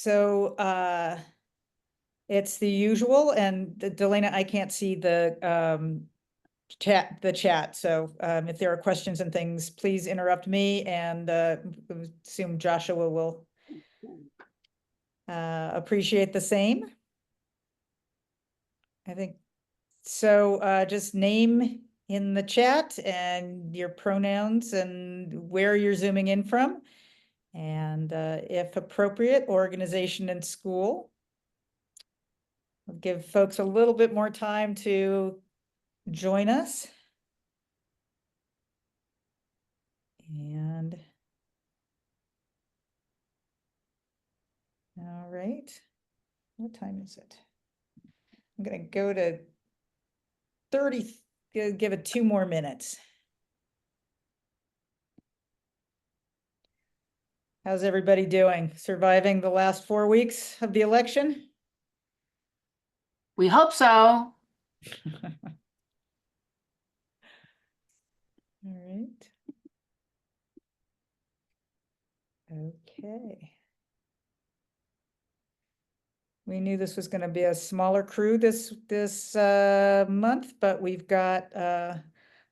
So it's the usual, and Delana, I can't see the chat. So if there are questions and things, please interrupt me, and assume Joshua will appreciate the same. I think so. Just name in the chat and your pronouns and where you're zooming in from, and if appropriate, organization and school. I'll give folks a little bit more time to join us. And all right, what time is it? I'm gonna go to 30, give it 2 more minutes. How's everybody doing? Surviving the last 4 weeks of the election? We hope so. All right. Okay. We knew this was going to be a smaller crew this month, but we've got a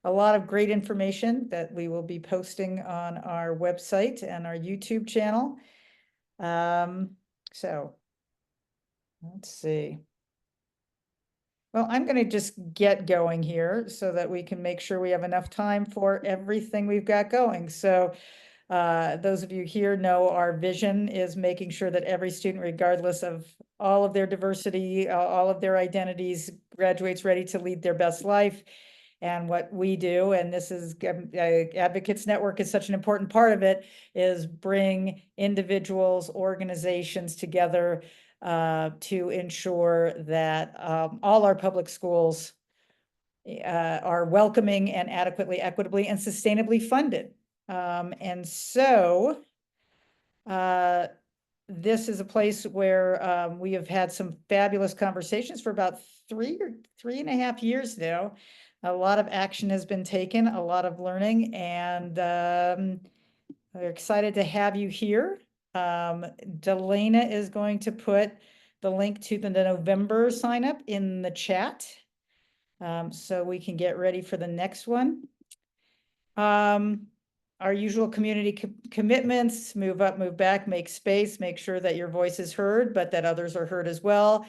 lot of great information that we will be posting on our website and our YouTube channel. So let's see. Well, I'm going to just get going here so that we can make sure we have enough time for everything we've got going. So those of you here know our vision is making sure that every student, regardless of all of their diversity, all of their identities, graduates ready to lead their best life. And what we do, and this is Advocates Network is such an important part of it, is bring individuals, organizations together to ensure that all our public schools are welcoming and adequately, equitably, and sustainably funded. And so this is a place where we have had some fabulous conversations for about 3.5 years now. A lot of action has been taken, a lot of learning, and we're excited to have you here. Delana is going to put the link to the November sign up in the chat, so we can get ready for the next one. Our usual community commitments: move up, move back, make space, make sure that your voice is heard, but that others are heard as well.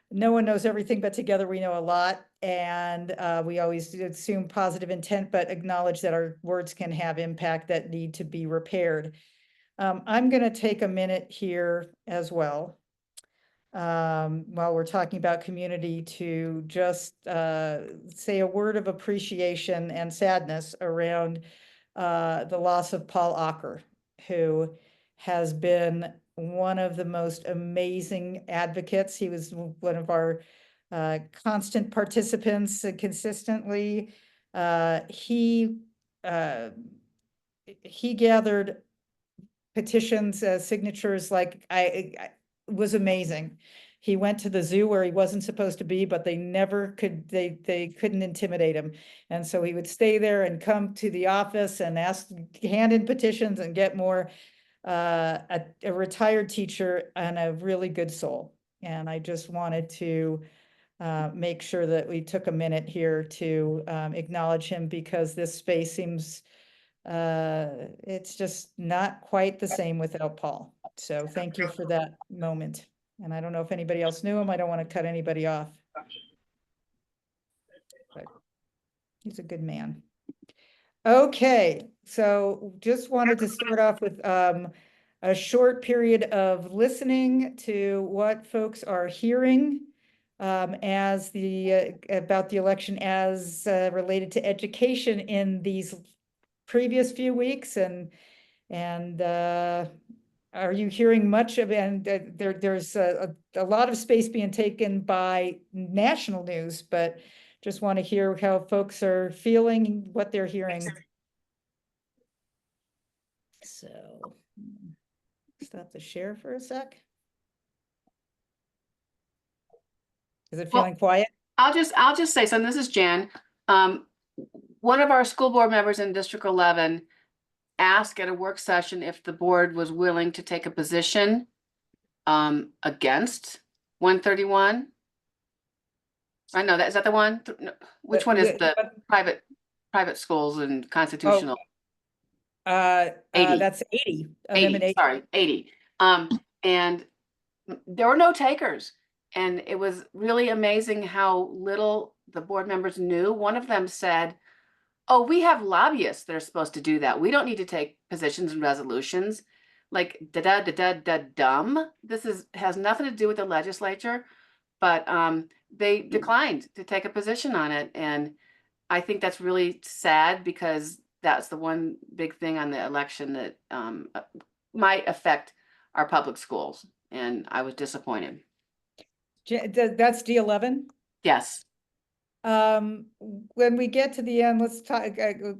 No one knows everything, but together we know a lot. And we always assume positive intent, but acknowledge that our words can have impact that need to be repaired. I'm going to take a minute here as well, while we're talking about community, to just say a word of appreciation and sadness around the loss of Paul Acker, who has been one of the most amazing advocates. He was one of our constant participants consistently. He gathered petitions, signatures, like I was amazing. He went to the zoo where he wasn't supposed to be, but they never could, they couldn't intimidate him. And so he would stay there and come to the office and hand in petitions and get more. A retired teacher and a really good soul. And I just wanted to make sure that we took a minute here to acknowledge him, because this space seems, it's just not quite the same without Paul. So thank you for that moment. And I don't know if anybody else knew him. I don't want to cut anybody off. But he's a good man. Okay, so just wanted to start off with a short period of listening to what folks are hearing as about the election as related to education in these previous few weeks, and are you hearing much of, and there's a lot of space being taken by national news, but just want to hear how folks are feeling, what they're hearing. So stop the share for a sec. Is it feeling quiet? I'll just say something. This is Jan. One of our school board members in District 11 asked at a work session if the board was willing to take a position against 131. I know that, is that the one? No, which one is the private schools and constitutional? That's 80, Amendment 80, 80. sorry, 80. And there were no takers. And it was really amazing how little the board members knew. One of them said, oh, we have lobbyists that are supposed to do that. We don't need to take positions and resolutions. Like dumb. Has nothing to do with the legislature, but they declined to take a position on it. And I think that's really sad because that's the one big thing on the election that might affect our public schools. And I was disappointed. That's D11. Yes. When we get to the end, let's talk,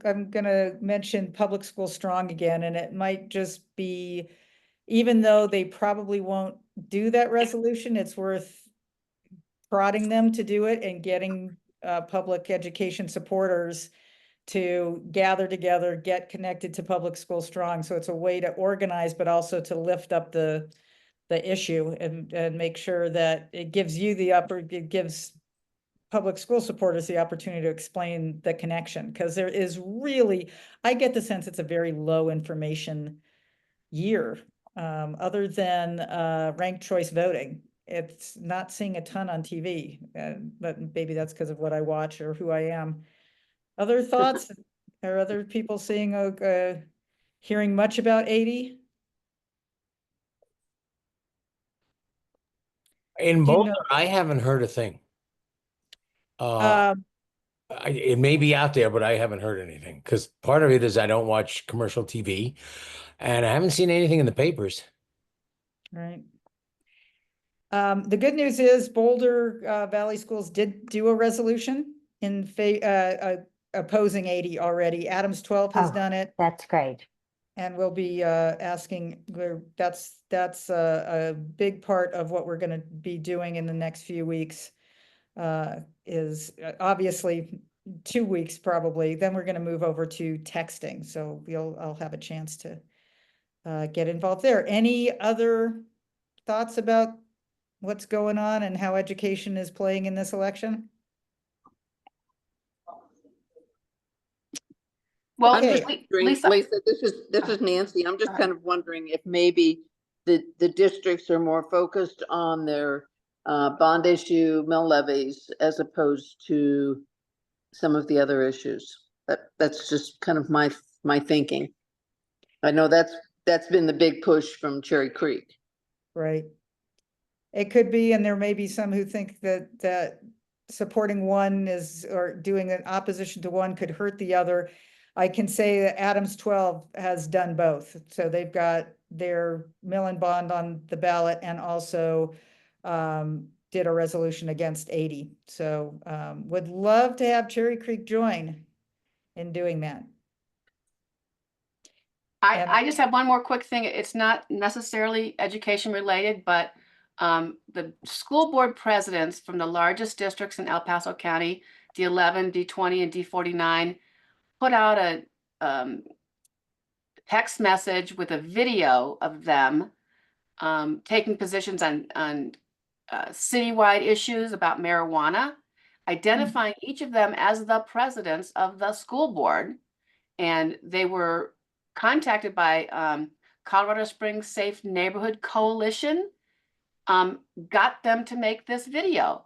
I'm gonna mention Public School Strong again, and it might just be, even though they probably won't do that resolution, it's worth prodding them to do it and getting public education supporters to gather together, get connected to Public School Strong. So it's a way to organize, but also to lift up the issue and make sure that it gives you it gives public school supporters the opportunity to explain the connection, because there is really, I get the sense it's a very low information year. Other than ranked choice voting, it's not seeing a ton on TV, but maybe that's because of what I watch or who I am. Other thoughts? Are other people seeing, hearing much about 80? In Do you Boulder, know? I haven't heard a thing. It may be out there, but I haven't heard anything because part of it is I don't watch commercial TV and I haven't seen anything in the papers. Right. The good news is Boulder Valley Schools did do a resolution in opposing 80 already. Adams 12 has Oh, done it, That's great. and we'll be asking. That's a big part of what we're going to be doing in the next few weeks. Is obviously 2 weeks probably. Then we're going to move over to texting. So I'll have a chance to get involved there. Any other thoughts about what's going on and how education is playing in this election? Well, Okay. Lisa, this is Nancy. I'm just kind of wondering if maybe the districts are more focused on their bond issue, mill levies, as opposed to some of the other issues. That's just kind of my thinking. I know that's been the big push from Cherry Creek. Right. It could be, and there may be some who think that supporting one or doing an opposition to one could hurt the other. I can say that Adams 12 has done both. So they've got their mill and bond on the ballot and also did a resolution against 80. So would love to have Cherry Creek join in doing that. I just have one more quick thing. It's not necessarily education related, but the school board presidents from the largest districts in El Paso County, D11, D20, and D49, put out a text message with a video of them taking positions on citywide issues about marijuana, identifying each of them as the presidents of the school board. And they were contacted by Colorado Springs Safe Neighborhood Coalition, got them to make this video.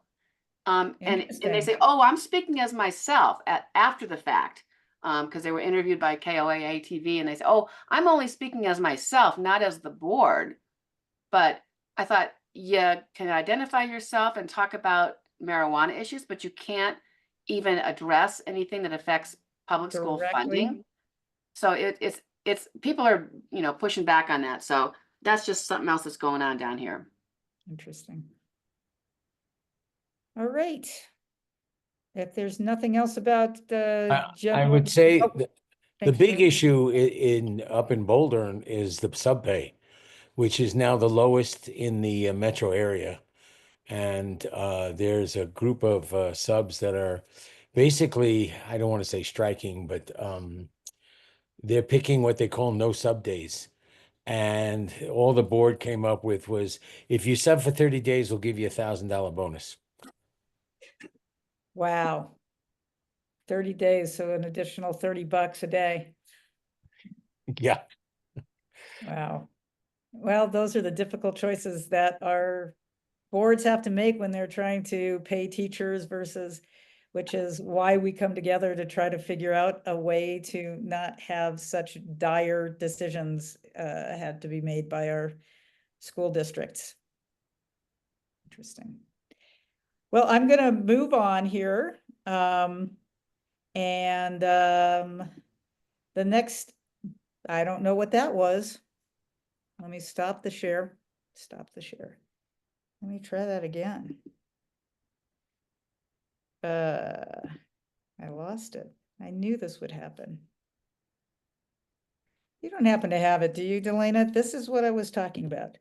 And they say, oh, I'm speaking as myself after the fact, because they were interviewed by KOAA TV, and they say, oh, I'm only speaking as myself, not as the board. But I thought, you can identify yourself and talk about marijuana issues, but you can't even address anything that affects public school funding. So it's people are, pushing back on that. So that's just something else that's going on down here. Interesting. All right. If there's nothing else about the I would say the big you. issue up in Boulder is the subpay, which is now the lowest in the metro area. And there's a group of subs that are basically, I don't want to say striking, but they're picking what they call no sub days. And all the board came up with was, if you sub for 30 days, we'll give you $1,000 bonus. Wow. 30 days, so an additional $30 a day. Yeah. Wow. Well, those are the difficult choices that our boards have to make when they're trying to pay teachers versus, which is why we come together to try to figure out a way to not have such dire decisions had to be made by our school districts. Interesting. Well, I'm gonna move on here. The next, I don't know what that was. Let me stop the share. Stop the share. Let me try that again. I lost it. I knew this would happen. You don't happen to have it, do you, Delana? This is what I was talking about.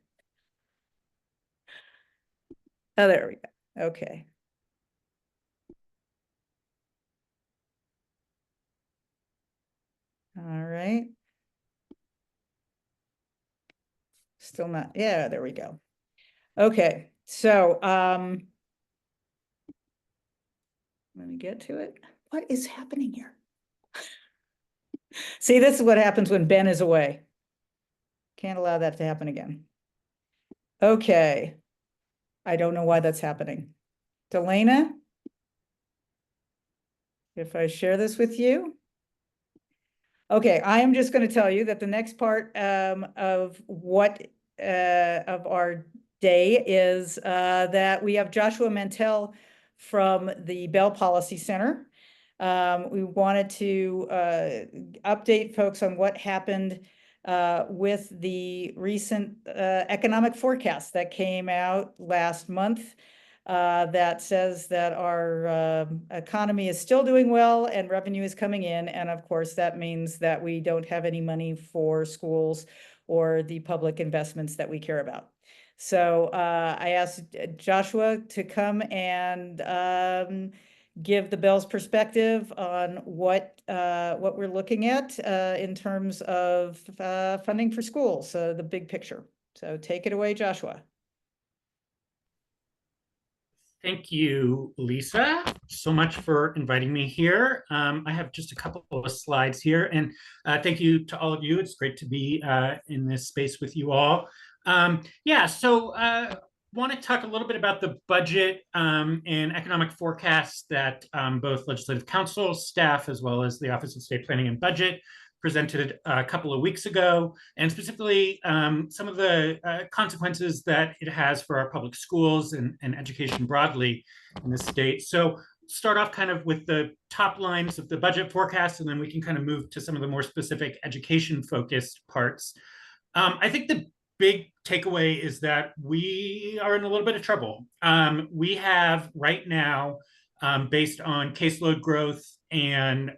Oh, there we go. Okay. All right. Still not, yeah, there we go. Okay, so let me get to it. What is happening here? See, this is what happens when Ben is away. Can't allow that to happen again. Okay. I don't know why that's happening. Delana, if I share this with you. Okay, I am just going to tell you that the next part of what of our day is that we have Joshua Mantell from the Bell Policy Center. We wanted to update folks on what happened with the recent economic forecast that came out last month. That says that our economy is still doing well and revenue is coming in. And of course, that means that we don't have any money for schools or the public investments that we care about. So I asked Joshua to come and give the Bell's perspective on what we're looking at in terms of funding for schools, so the big picture. So take it away, Joshua. Thank you, Lisa, so much for inviting me here. I have just a couple of slides here, and thank you to all of you. It's great to be in this space with you all. Want to talk a little bit about the budget and economic forecasts that both Legislative Council staff as well as the Office of State Planning and Budget presented a couple of weeks ago, and specifically some of the consequences that it has for our public schools and education broadly in the state. So start off kind of with the top lines of the budget forecast, and then we can kind of move to some of the more specific education-focused parts. I think the big takeaway is that we are in a little bit of trouble. We have right now, based on caseload growth and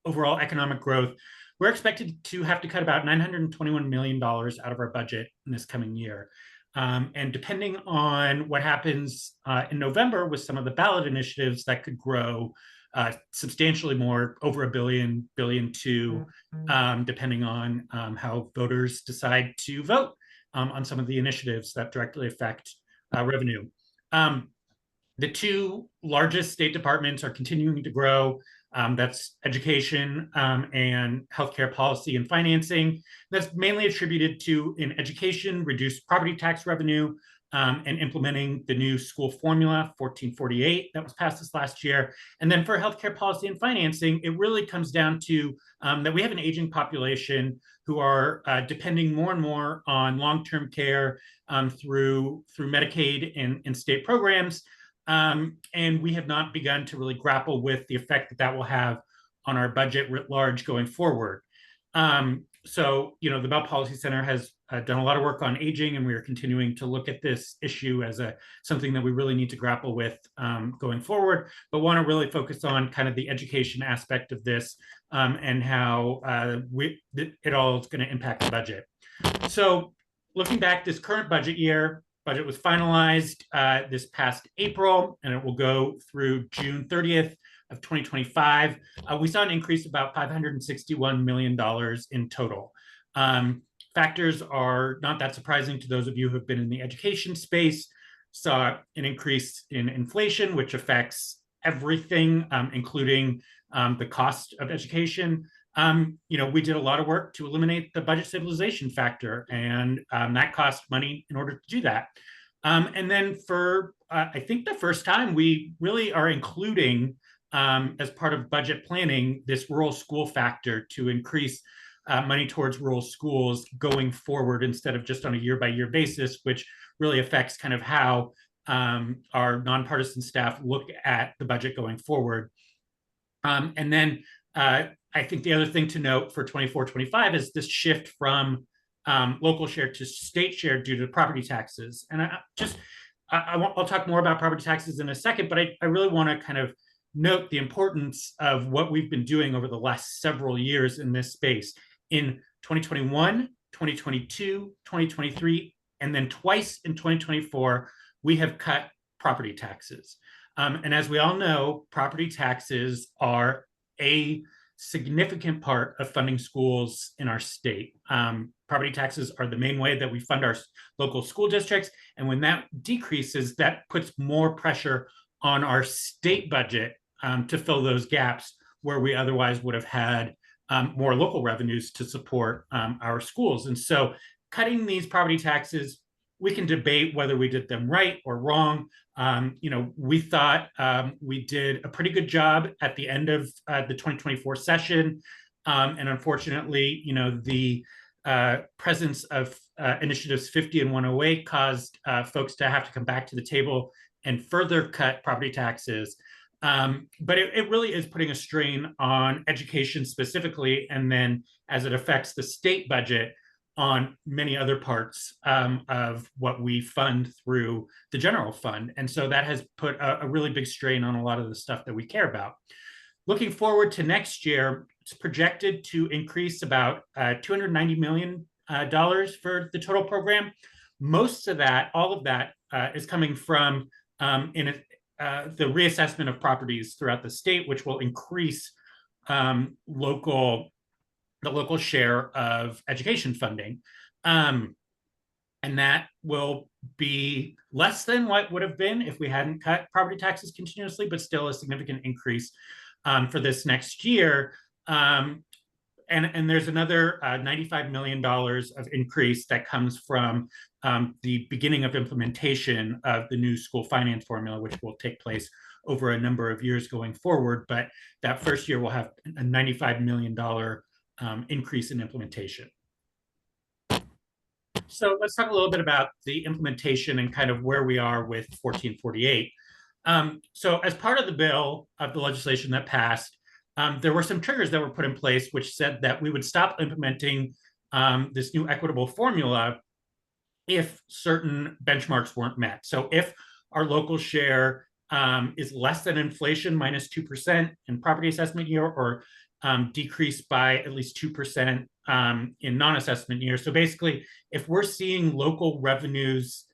overall economic growth, we're expected to have to cut about $921 million out of our budget in this coming year. And depending on what happens in November with some of the ballot initiatives, that could grow substantially more, over $1 billion too, depending on how voters decide to vote on some of the initiatives that directly affect revenue. The two largest state departments are continuing to grow. That's education and healthcare policy and financing. That's mainly attributed to, in education, reduced property tax revenue and implementing the new school formula 1448 that was passed this last year. And then for healthcare policy and financing, it really comes down to that we have an aging population who are depending more and more on long-term care through Medicaid and state programs. And we have not begun to really grapple with the effect that that will have on our budget writ large going forward. So, the Bell Policy Center has done a lot of work on aging, and we are continuing to look at this issue as something that we really need to grapple with going forward, but want to really focus on kind of the education aspect of this and how it all is going to impact the budget. So looking back this current budget year, budget was finalized this past April, and it will go through June 30th of 2025. We saw an increase of about $561 million in total. Factors are not that surprising to those of you who have been in the education space. Saw an increase in inflation, which affects everything, including the cost of education. We did a lot of work to eliminate the budget stabilization factor, and that cost money in order to do that. And then for, I think the first time, we really are including, as part of budget planning, this rural school factor to increase money towards rural schools going forward instead of just on a year-by-year basis, which really affects kind of how our nonpartisan staff look at the budget going forward. And then I think the other thing to note for 24-25 is this shift from local share to state share due to property taxes. And I'll talk more about property taxes in a second, but I really want to kind of note the importance of what we've been doing over the last several years in this space. In 2021, 2022, 2023, and then twice in 2024, we have cut property taxes. And as we all know, property taxes are a significant part of funding schools in our state. Property taxes are the main way that we fund our local school districts. And when that decreases, that puts more pressure on our state budget to fill those gaps where we otherwise would have had more local revenues to support our schools. And so cutting these property taxes, we can debate whether we did them right or wrong. We thought we did a pretty good job at the end of the 2024 session. And unfortunately, the presence of initiatives 50 and 108 caused folks to have to come back to the table and further cut property taxes. But it really is putting a strain on education specifically, and then as it affects the state budget on many other parts of what we fund through the general fund. And so that has put a really big strain on a lot of the stuff that we care about. Looking forward to next year, it's projected to increase about $290 million for the total program. Most of that, all of that is coming from the reassessment of properties throughout the state, which will increase the local share of education funding. And that will be less than what would have been if we hadn't cut property taxes continuously, but still a significant increase for this next year. And there's another $95 million of increase that comes from the beginning of implementation of the new school finance formula, which will take place over a number of years going forward. But that first year will have a $95 million increase in implementation. So let's talk a little bit about the implementation and kind of where we are with 1448. So as part of the bill, of the legislation that passed, there were some triggers that were put in place which said that we would stop implementing this new equitable formula if certain benchmarks weren't met. So if our local share is less than inflation minus 2% in property assessment year, or decreased by at least 2% in non-assessment years. So basically, if we're seeing local revenues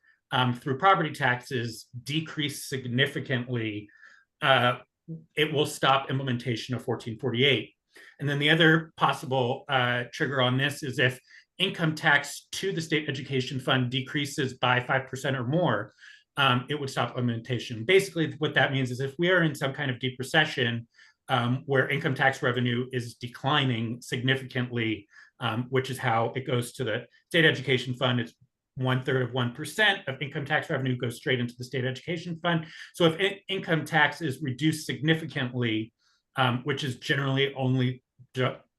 through property taxes decrease significantly, it will stop implementation of 1448. And then the other possible trigger on this is if income tax to the state education fund decreases by 5% or more, it would stop implementation. Basically, what that means is if we are in some kind of deep recession, where income tax revenue is declining significantly, which is how it goes to the state education fund. It's 1/3 of 1% of income tax revenue goes straight into the state education fund. So if income tax is reduced significantly, which is generally only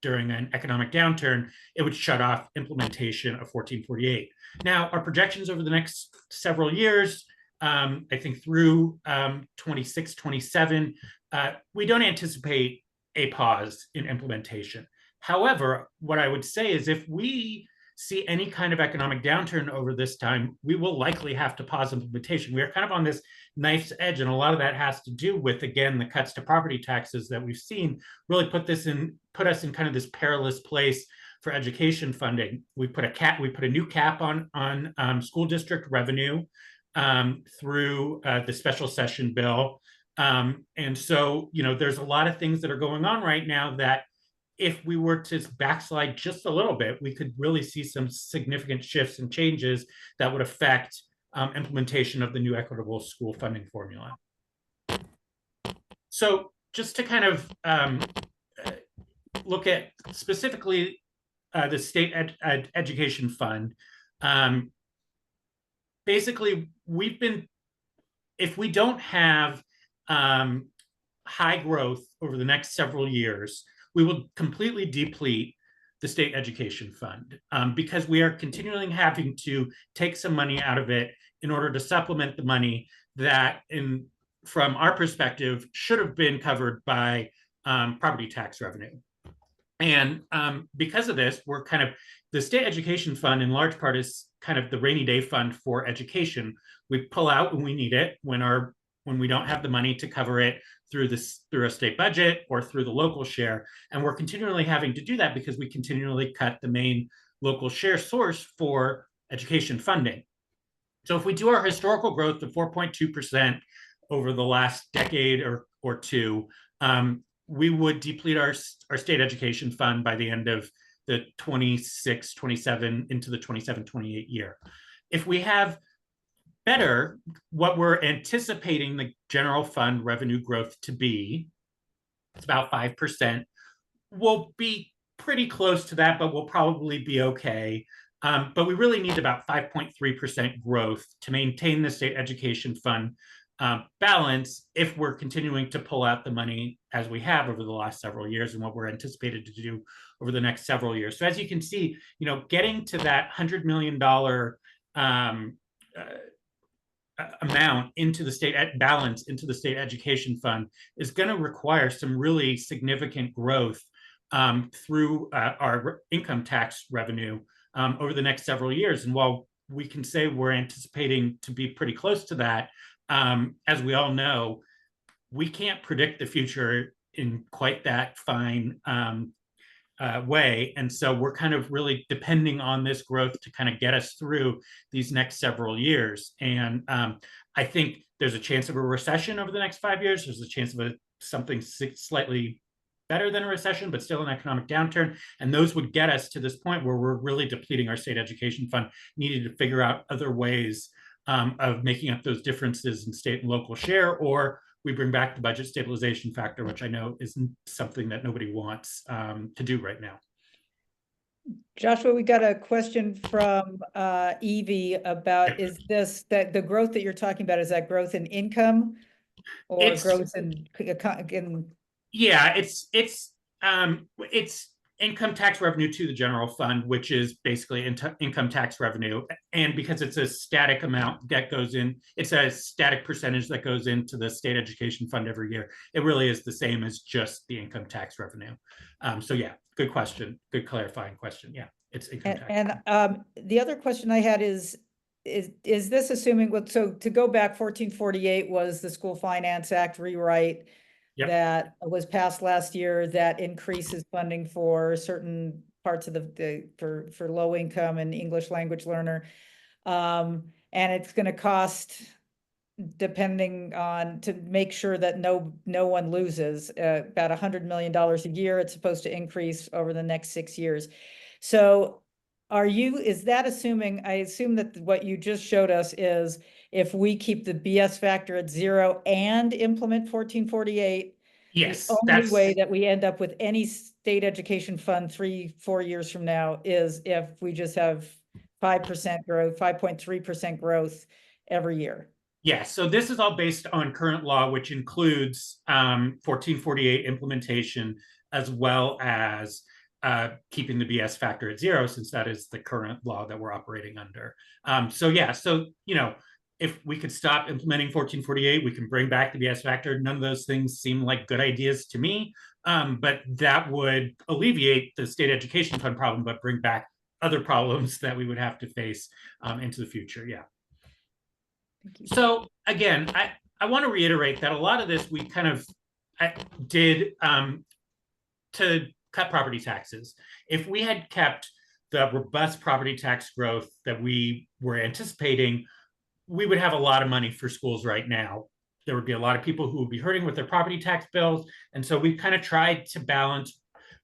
during an economic downturn, it would shut off implementation of 1448. Now, our projections over the next several years, I think through 26, 27, we don't anticipate a pause in implementation. However, what I would say is if we see any kind of economic downturn over this time, we will likely have to pause implementation. We are kind of on this knife's edge, and a lot of that has to do with, again, the cuts to property taxes that we've seen really put us in kind of this perilous place for education funding. We put a new cap on school district revenue through the special session bill. And so, there's a lot of things that are going on right now that if we were to backslide just a little bit, we could really see some significant shifts and changes that would affect implementation of the new equitable school funding formula. So just to kind of look at specifically the state education fund, basically if we don't have high growth over the next several years, we will completely deplete the state education fund because we are continually having to take some money out of it in order to supplement the money that, from our perspective, should have been covered by property tax revenue. And because of this, the state education fund in large part is kind of the rainy day fund for education. We pull out when we need it, when we don't have the money to cover it through a state budget or through the local share. And we're continually having to do that because we continually cut the main local share source for education funding. So if we do our historical growth of 4.2% over the last decade or two, we would deplete our state education fund by the end of the 26, 27 into the 27, 28 year. If we have better, what we're anticipating the general fund revenue growth to be, it's about 5%. We'll be pretty close to that, but we'll probably be okay. But we really need about 5.3% growth to maintain the state education fund balance if we're continuing to pull out the money as we have over the last several years and what we're anticipated to do over the next several years. So as you can see, getting to that $100 million amount into the state balance into the state education fund is going to require some really significant growth through our income tax revenue over the next several years. And while we can say we're anticipating to be pretty close to that, as we all know, we can't predict the future in quite that fine way. And so we're kind of really depending on this growth to kind of get us through these next several years. And I think there's a chance of a recession over the next 5 years. There's a chance of something slightly better than a recession, but still an economic downturn. And those would get us to this point where we're really depleting our state education fund, needing to figure out other ways of making up those differences in state and local share, or we bring back the budget stabilization factor, which I know isn't something that nobody wants to do right now. Joshua, we got a question from Evie about, is this that the growth that you're talking about, is that growth in income or growth in yeah, it's income tax revenue to the general fund, which is basically income tax revenue. And because it's a static amount that goes in, it's a static percentage that goes into the state education fund every year. It really is the same as just the income tax revenue. So yeah, good question. Good clarifying question. Yeah, it's income tax. And the other question I had is this assuming, so to go back, 1448 was the School Finance Act rewrite. Yep. That was passed last year that increases funding for certain parts of for low income and English language learner. And it's going to cost, depending on, to make sure that no one loses, about $100 million a year. It's supposed to increase over the next 6 years. So is that assuming, I assume that what you just showed us is if we keep the BS factor at 0 and implement 1448, yes, the only way that we end up with any state education fund 3-4 years from now is if we just have 5% growth, 5.3% growth every year. Yeah, so this is all based on current law, which includes 1448 implementation, as well as keeping the BS factor at 0, since that is the current law that we're operating under. So yeah, so if we could stop implementing 1448, we can bring back the BS factor. None of those things seem like good ideas to me, but that would alleviate the state education fund problem, but bring back other problems that we would have to face into the future. Yeah. Thank you. So again, I want to reiterate that a lot of this we kind of did to cut property taxes. If we had kept the robust property tax growth that we were anticipating, we would have a lot of money for schools right now. There would be a lot of people who would be hurting with their property tax bills. And so we kind of tried to balance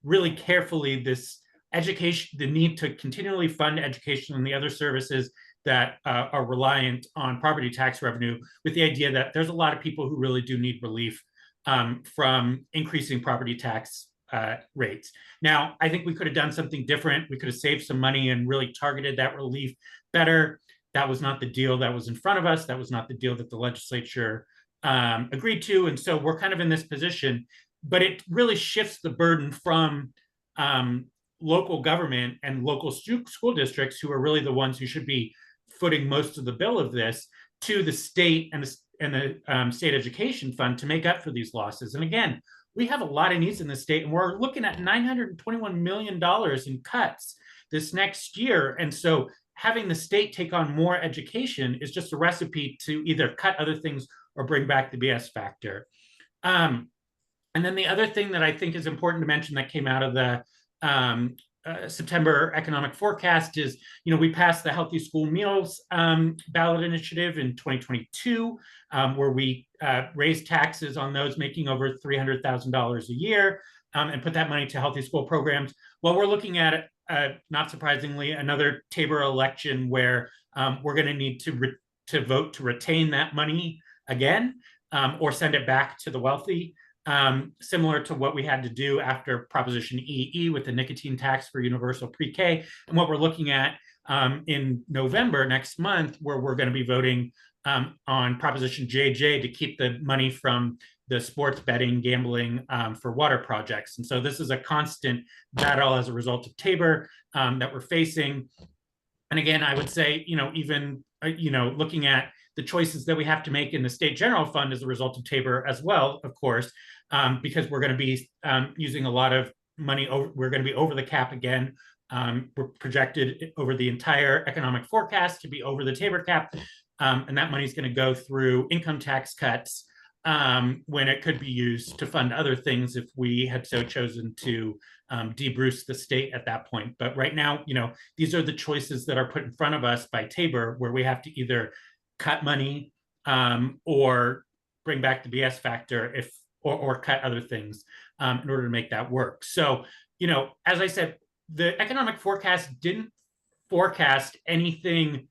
really carefully this education, the need to continually fund education and the other services that are reliant on property tax revenue, with the idea that there's a lot of people who really do need relief from increasing property tax rates. Now, I think we could have done something different. We could have saved some money and really targeted that relief better. That was not the deal that was in front of us. That was not the deal that the legislature agreed to. And so we're kind of in this position, but it really shifts the burden from local government and local school districts, who are really the ones who should be footing most of the bill of this, to the state and the state education fund to make up for these losses. And again, we have a lot of needs in the state, and we're looking at $921 million in cuts this next year. And so having the state take on more education is just a recipe to either cut other things or bring back the BS factor. And then the other thing that I think is important to mention that came out of the September economic forecast is, we passed the Healthy School Meals ballot initiative in 2022, where we raised taxes on those making over $300,000 a year and put that money to healthy school programs. Well, we're looking at, not surprisingly, another Tabor election where we're going to need to vote to retain that money again, or send it back to the wealthy. Similar to what we had to do after Proposition EE with the nicotine tax for universal pre-K, and what we're looking at in November next month, where we're going to be voting on Proposition JJ to keep the money from the sports betting, gambling for water projects. And so this is a constant battle as a result of Tabor that we're facing. And again, I would say, even looking at the choices that we have to make in the state general fund as a result of Tabor as well, of course, because we're going to be using a lot of money. We're going to be over the cap again. We're projected over the entire economic forecast to be over the Tabor cap. And that money is going to go through income tax cuts when it could be used to fund other things if we had so chosen to de-Bruce the state at that point. But right now, these are the choices that are put in front of us by Tabor, where we have to either cut money or bring back the BS factor or cut other things in order to make that work. So, as I said, the economic forecast didn't forecast anything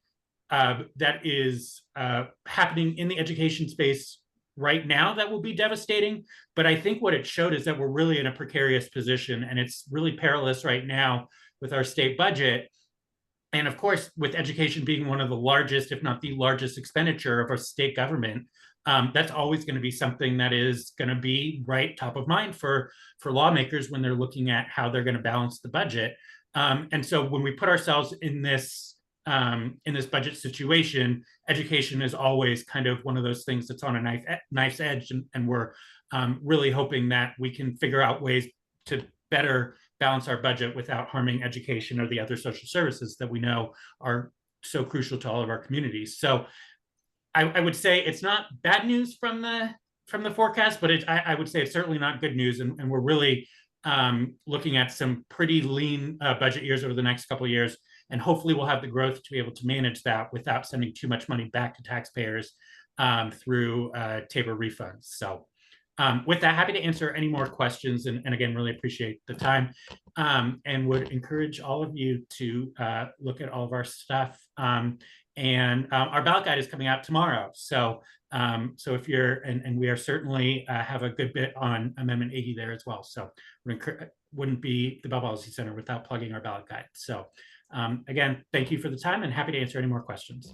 that is happening in the education space right now that will be devastating. But I think what it showed is that we're really in a precarious position, and it's really perilous right now with our state budget. And of course, with education being one of the largest, if not the largest expenditure of our state government, that's always going to be something that is going to be right top of mind for lawmakers when they're looking at how they're going to balance the budget. And so when we put ourselves in this budget situation, education is always kind of one of those things that's on a knife's edge, and we're really hoping that we can figure out ways to better balance our budget without harming education or the other social services that we know are so crucial to all of our communities. So I would say it's not bad news from the forecast, but I would say it's certainly not good news, and we're really looking at some pretty lean budget years over the next couple of years. And hopefully we'll have the growth to be able to manage that without sending too much money back to taxpayers through Tabor refunds. So with that, happy to answer any more questions. And again, really appreciate the time and would encourage all of you to look at all of our stuff. And our ballot guide is coming out tomorrow. So if you're, and we are certainly have a good bit on Amendment 80 there as well. So wouldn't be the Bell Policy Center without plugging our ballot guide. So again, thank you for the time and happy to answer any more questions.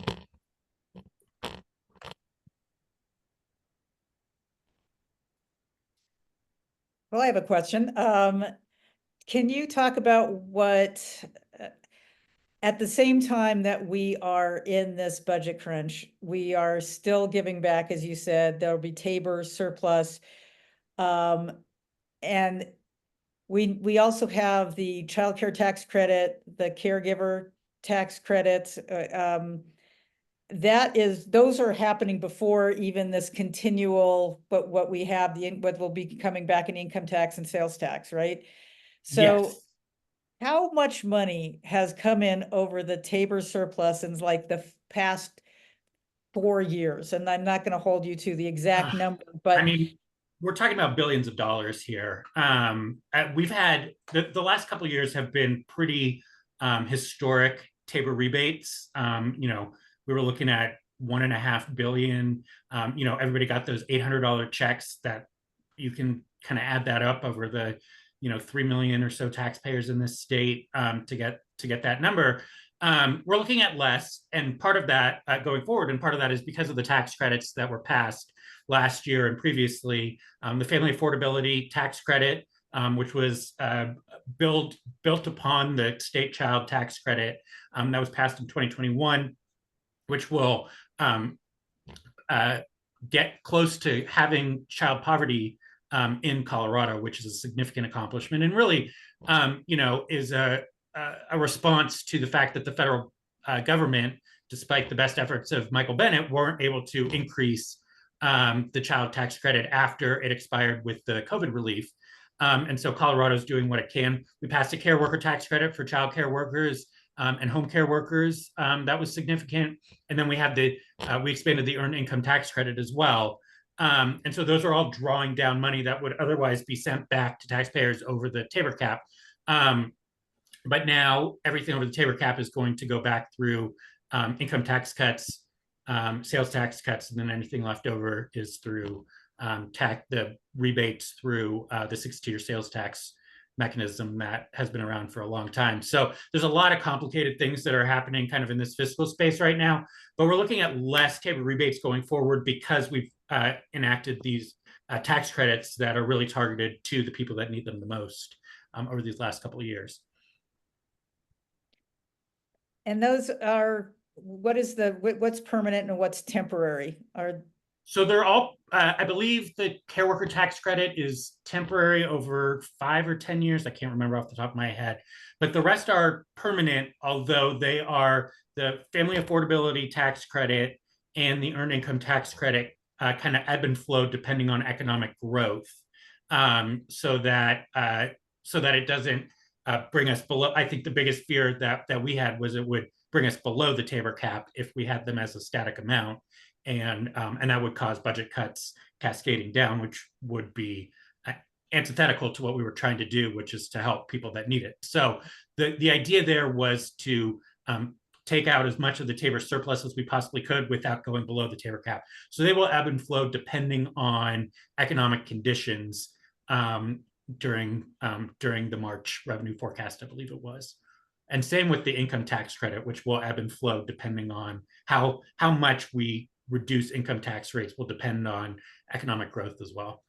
Well, I have a question. Can you talk about what, at the same time that we are in this budget crunch, we are still giving back, as you said, there'll be Tabor surplus. And we also have the child care tax credit, the caregiver tax credits. Those are happening before even this continual, but what we have, what will be coming back in income tax and sales tax, right? So Yes. how much money has come in over the Tabor surplus in like the past 4 years? And I'm not going to hold you to the exact number, but I mean, we're talking about billions of dollars here. We've had the last couple of years have been pretty historic Tabor rebates. We were looking at 1.5 billion. Everybody got those $800 checks that you can kind of add that up over the 3 million or so taxpayers in this state to get that number. We're looking at less, and part of that going forward, and part of that is because of the tax credits that were passed last year and previously. The family affordability tax credit, which was built upon the state child tax credit that was passed in 2021, which will get close to having child poverty in Colorado, which is a significant accomplishment, and really, is a response to the fact that the federal government, despite the best efforts of Michael Bennett, weren't able to increase the child tax credit after it expired with the COVID relief. And so Colorado's doing what it can. We passed a care worker tax credit for child care workers and home care workers. That was significant. And then we have we expanded the earned income tax credit as well. And so those are all drawing down money that would otherwise be sent back to taxpayers over the Tabor cap. But now everything over the Tabor cap is going to go back through income tax cuts, sales tax cuts, and then anything left over is through the rebates through the 6-tier sales tax mechanism that has been around for a long time. So there's a lot of complicated things that are happening kind of in this fiscal space right now, but we're looking at less Tabor rebates going forward because we've enacted these tax credits that are really targeted to the people that need them the most over these last couple of years. And those are, what's permanent and what's temporary? So they're all, I believe the care worker tax credit is temporary over 5 or 10 years. I can't remember off the top of my head, but the rest are permanent, although they are the family affordability tax credit and the earned income tax credit kind of ebb and flow depending on economic growth, so that it doesn't bring us below. I think the biggest fear that we had was it would bring us below the Tabor cap if we had them as a static amount, and that would cause budget cuts cascading down, which would be antithetical to what we were trying to do, which is to help people that need it. So the idea there was to take out as much of the Tabor surplus as we possibly could without going below the Tabor cap. So they will ebb and flow depending on economic conditions during the March revenue forecast, I believe it was. And same with the income tax credit, which will ebb and flow depending on how much we reduce income tax rates will depend on economic growth as well.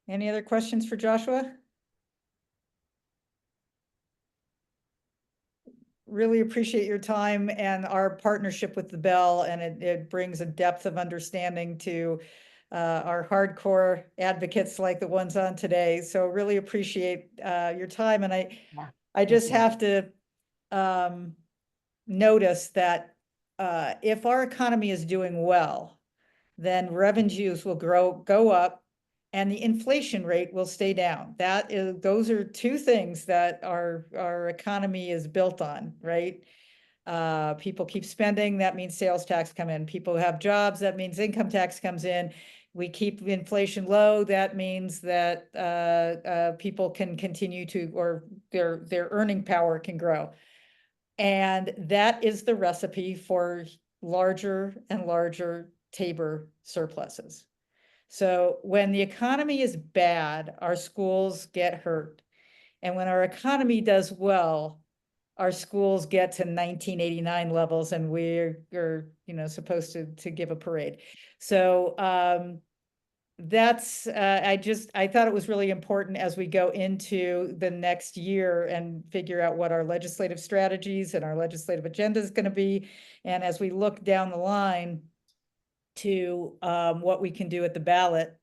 Any other questions for Joshua? Really appreciate your time and our partnership with the Bell, and it brings a depth of understanding to our hardcore advocates like the ones on today. So really appreciate your time. And I just have to notice that if our economy is doing well, then revenues will go up and the inflation rate will stay down. Those are two things that our economy is built on, right? People keep spending, that means sales tax come in. People have jobs, that means income tax comes in. We keep inflation low, that means that people can continue to, or their earning power can grow. And that is the recipe for larger and larger Tabor surpluses. So when the economy is bad, our schools get hurt. And when our economy does well, our schools get to 1989 levels, and we're supposed to give a parade. So that's I thought it was really important as we go into the next year and figure out what our legislative strategies and our legislative agenda is going to be, and as we look down the line to what we can do at the ballot,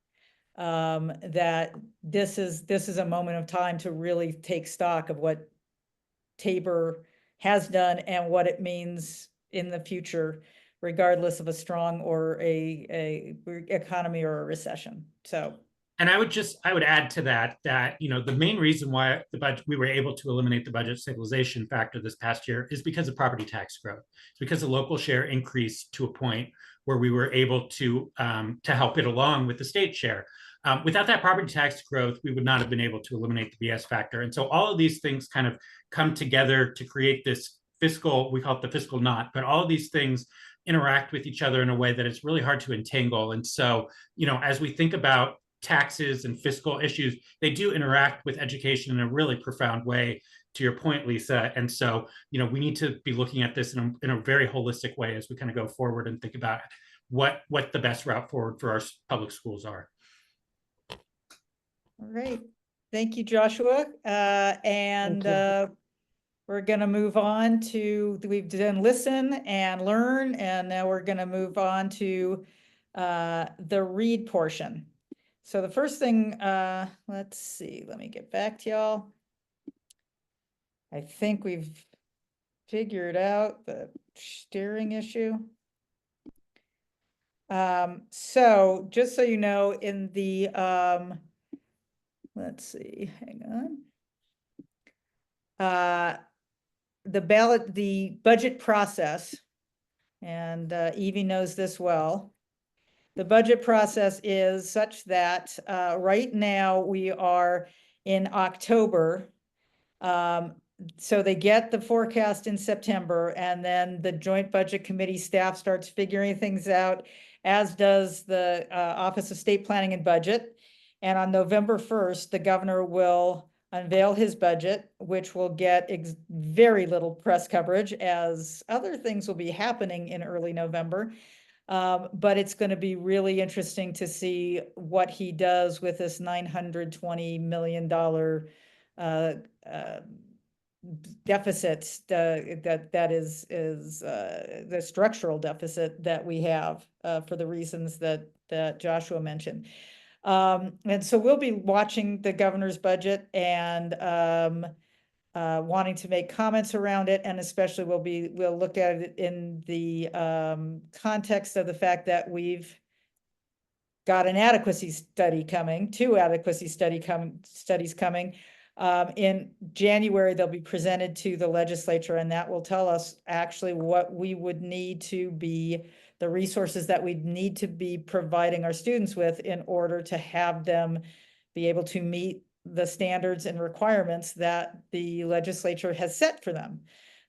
that this is a moment of time to really take stock of what Tabor has done and what it means in the future, regardless of a strong or a economy or a recession. So. And I would add to that, the main reason why we were able to eliminate the budget stabilization factor this past year is because of property tax growth. It's because the local share increased to a point where we were able to help it along with the state share. Without that property tax growth, we would not have been able to eliminate the BS factor. And so all of these things kind of come together to create this fiscal, we call it the fiscal knot, but all of these things interact with each other in a way that it's really hard to entangle. And so, as we think about taxes and fiscal issues, they do interact with education in a really profound way, to your point, Lisa. And so, we need to be looking at this in a very holistic way as we kind of go forward and think about what the best route forward for our public schools are. All right. Thank you, Joshua. We're going to move on to, we've done listen and learn, and now we're going to move on to the read portion. So the first thing, let's see, let me get back to y'all. I think we've figured out the steering issue. So just so you know, in the, let's see, hang on. The ballot, the budget process, and Evie knows this well. The budget process is such that right now we are in October. So they get the forecast in September, and then the Joint Budget Committee staff starts figuring things out, as does the Office of State Planning and Budget. And on November 1st, the governor will unveil his budget, which will get very little press coverage, as other things will be happening in early November. But it's going to be really interesting to see what he does with this $920 million deficit that is the structural deficit that we have for the reasons that Joshua mentioned. And so we'll be watching the governor's budget and wanting to make comments around it, and especially we'll look at it in the context of the fact that we've got an adequacy study coming, two adequacy studies coming. In January, they'll be presented to the legislature, and that will tell us actually what we would need to be, the resources that we need to be providing our students with in order to have them be able to meet the standards and requirements that the legislature has set for them.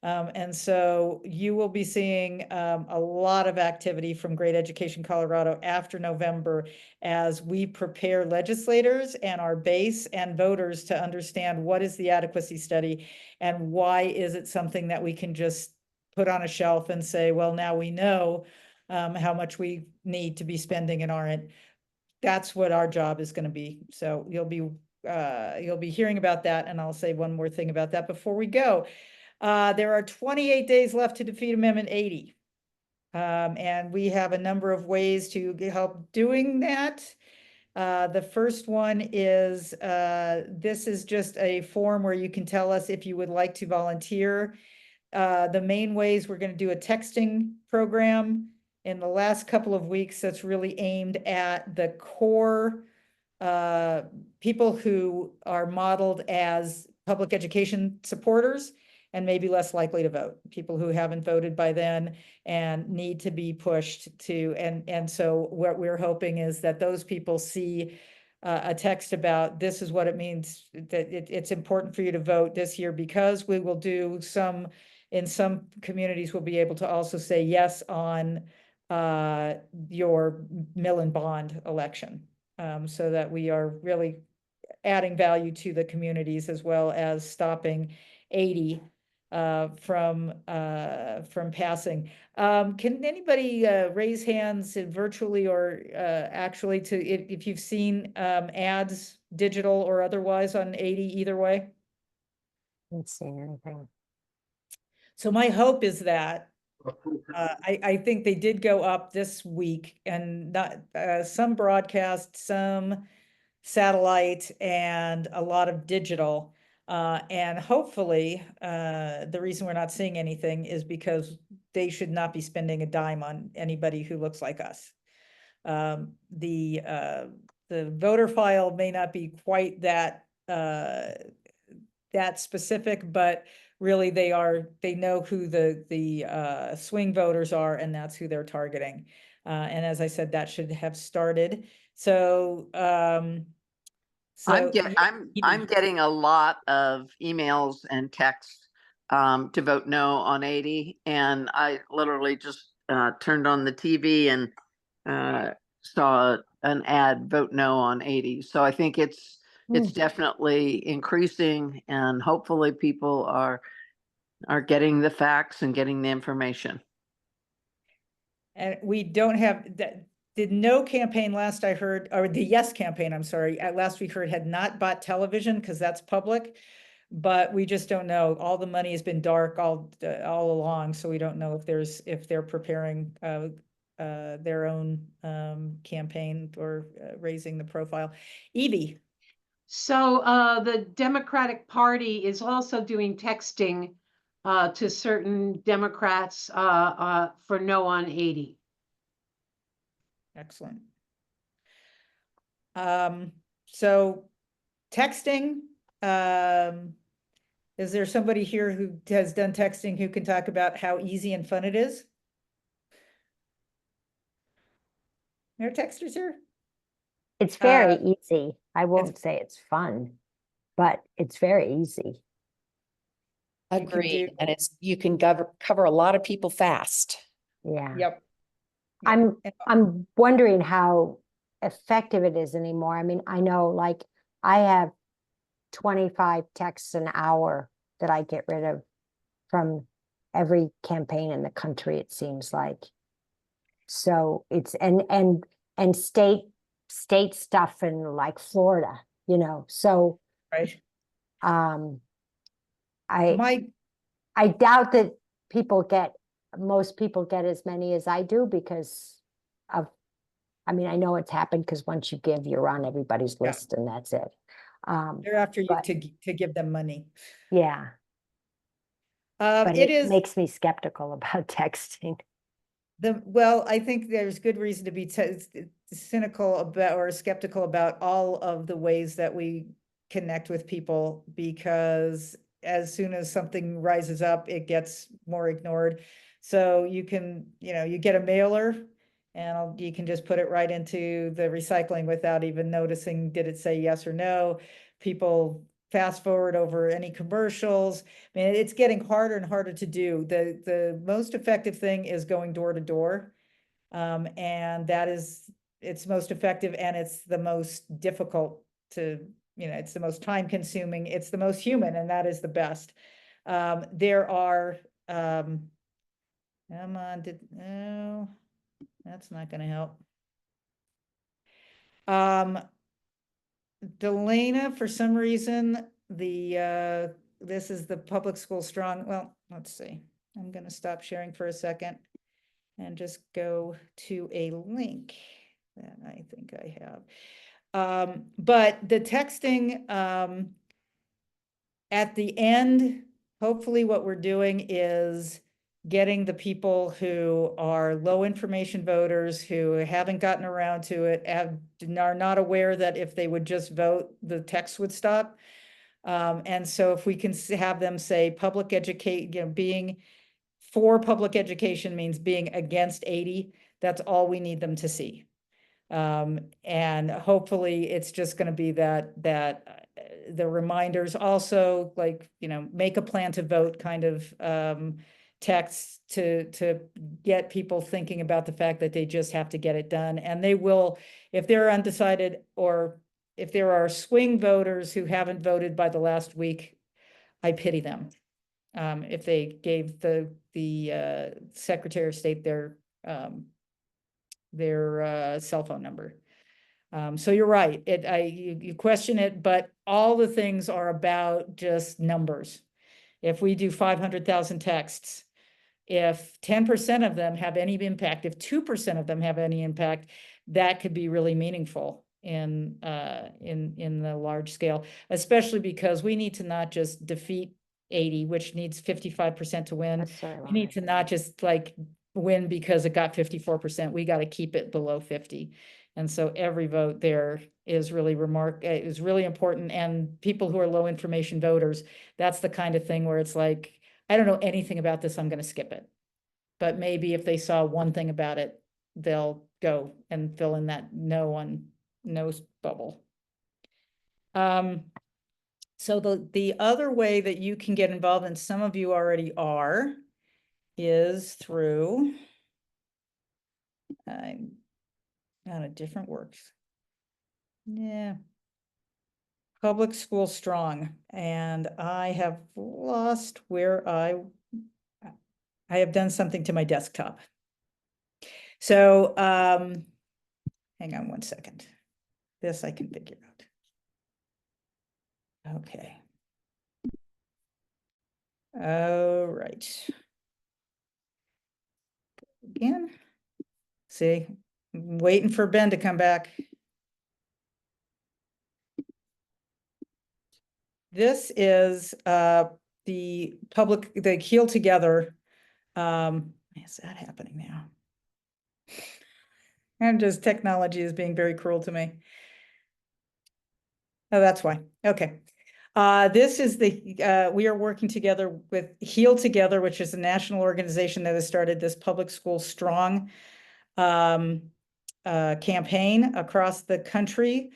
And so you will be seeing a lot of activity from Great Education Colorado after November as we prepare legislators and our base and voters to understand what is the adequacy study and why is it something that we can just put on a shelf and say, well, now we know how much we need to be spending in our end. That's what our job is going to be. So you'll be hearing about that, and I'll say one more thing about that before we go. There are 28 days left to defeat Amendment 80. And we have a number of ways to help doing that. The first one is, this is just a form where you can tell us if you would like to volunteer. The main ways, we're going to do a texting program in the last couple of weeks that's really aimed at the core people who are modeled as public education supporters and maybe less likely to vote, people who haven't voted by then and need to be pushed to. And so what we're hoping is that those people see a text about, this is what it means, that it's important for you to vote this year, because we will do in some communities, we'll be able to also say yes on your mill and bond election, so that we are really adding value to the communities as well as stopping 80 from passing. Can anybody raise hands virtually or actually if you've seen ads, digital or otherwise, on 80 either way? Let's see anything. So my hope is that I think they did go up this week, and not some broadcast, some satellite, and a lot of digital. And hopefully, the reason we're not seeing anything is because they should not be spending a dime on anybody who looks like us. The voter file may not be quite that specific, but really they know who the swing voters are, and that's who they're targeting. And as I said, that should have started. So, so yeah, I'm getting a lot of emails and texts to vote no on 80, and I literally just turned on the TV and saw an ad, vote no on 80. So I think it's definitely increasing, and hopefully people are getting the facts and getting the information. and we don't have that. The no campaign last I heard, or the yes campaign, I'm sorry, at last we heard had not bought television because that's public, but we just don't know. All the money has been dark all along, so we don't know if they're preparing their own campaign or raising the profile. Evie. So the Democratic Party is also doing texting to certain Democrats for no on 80. Excellent. So texting, is there somebody here who has done texting who can talk about how easy and fun it is? No texters here? It's very Uh, easy. I won't say it's fun, but it's very easy. You can Agreed. do- And you can cover a lot of people fast. Yeah. Yep. I'm wondering how effective it is anymore. I mean, I know like I have 25 texts an hour that I get rid of from every campaign in the country, it seems like. So it's and state stuff in like Florida, you know. So Right. I doubt that most people get as many as I do because of, I mean, I know it's happened because once you give, you're on everybody's Yeah. list and that's it. They're after you but- to give them money. Yeah, but It it is makes me skeptical about texting. well, I think there's good reason to be cynical about or skeptical about all of the ways that we connect with people, because as soon as something rises up, it gets more ignored. So you can, you get a mailer and you can just put it right into the recycling without even noticing, did it say yes or no? People fast forward over any commercials. I mean, it's getting harder and harder to do. The most effective thing is going door to door. And it's most effective and it's the most difficult to, it's the most time consuming, it's the most human, and that is the best. There are, come on, no, that's not gonna help. Delana, for some reason, this is the public school strong, well, let's see. I'm gonna stop sharing for a second and just go to a link that I think I have. But the texting, at the end, hopefully what we're doing is getting the people who are low information voters who haven't gotten around to it, are not aware that if they would just vote, the text would stop. And so if we can have them say public educate, being for public education means being against 80, that's all we need them to see. And hopefully it's just going to be that the reminders also, like, make a plan to vote kind of text to get people thinking about the fact that they just have to get it done. And they will, if they're undecided, or if there are swing voters who haven't voted by the last week, I pity them. If they gave the Secretary of State their cell phone number. So you're right. You question it, but all the things are about just numbers. If we do 500,000 texts, if 10% of them have any impact, if 2% of them have any impact, that could be really meaningful in the large scale, especially because we need to not just defeat 80, which needs 55% to win. We need to not just like win because it got 54%. We got to keep it below 50. And so every vote there is really is really important. And people who are low information voters, that's the kind of thing where it's like, I don't know anything about this, I'm going to skip it. But maybe if they saw one thing about it, they'll go and fill in that no on no bubble. So the other way that you can get involved, and some of you already are, is through on a different works. Yeah. Public School Strong, and I have lost where I have done something to my desktop. So, hang on one second. This I can figure out. Okay. All right. Again. See, I'm waiting for Ben to come back. This is the Heal Together. Is that happening now? And just technology is being very cruel to me. Oh, that's why. Okay. This is we are working together with Heal Together, which is a national organization that has started this Public School Strong campaign across the country,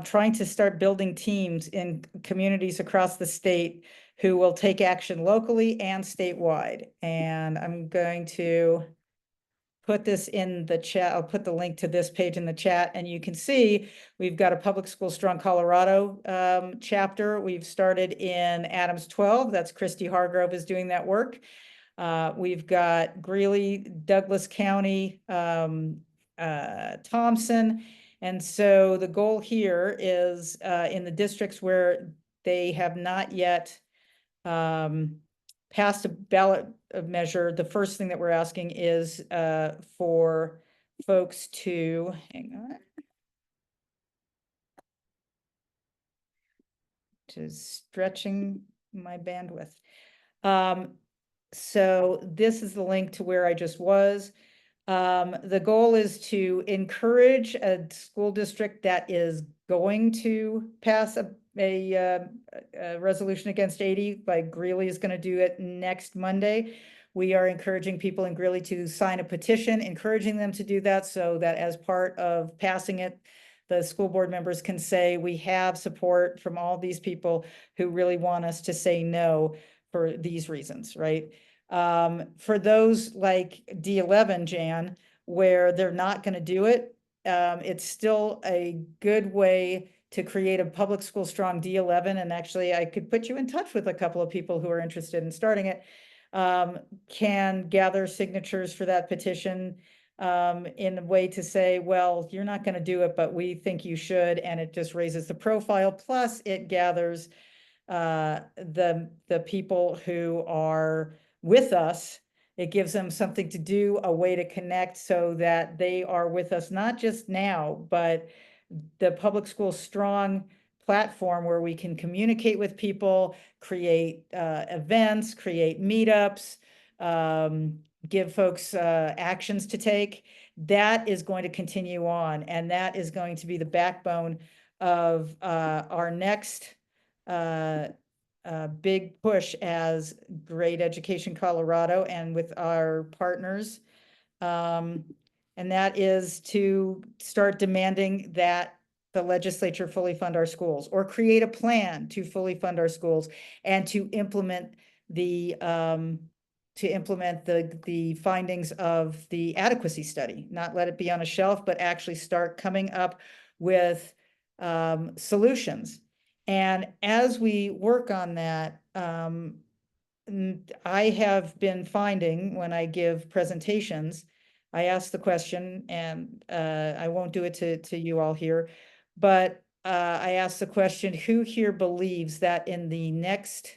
trying to start building teams in communities across the state who will take action locally and statewide. And I'm going to put this in the chat. I'll put the link to this page in the chat, and you can see we've got a Public School Strong Colorado chapter. We've started in Adams 12. That's Christy Hargrove is doing that work. We've got Greeley, Douglas County, Thompson. And so the goal here is in the districts where they have not yet passed a ballot measure, the first thing that we're asking is for folks to, hang on, just stretching my bandwidth. So this is the link to where I just was. The goal is to encourage a school district that is going to pass a resolution against 80, like Greeley is going to do it next Monday. We are encouraging people in Greeley to sign a petition, encouraging them to do that so that as part of passing it, the school board members can say, we have support from all these people who really want us to say no for these reasons, right? For those like D11, Jan, where they're not going to do it, it's still a good way to create a Public School Strong D11. And actually, I could put you in touch with a couple of people who are interested in starting it, can gather signatures for that petition in a way to say, well, you're not going to do it, but we think you should. And it just raises the profile. Plus, it gathers the people who are with us. It gives them something to do, a way to connect so that they are with us, not just now, but the Public School Strong platform where we can communicate with people, create events, create meetups, give folks actions to take. That is going to continue on, and that is going to be the backbone of our next big push as Great Education Colorado and with our partners. And that is to start demanding that the legislature fully fund our schools, or create a plan to fully fund our schools and to implement the findings of the adequacy study, not let it be on a shelf, but actually start coming up with solutions. And as we work on that, I have been finding when I give presentations, I ask the question, and I won't do it to you all here, but I ask the question, who here believes that in the next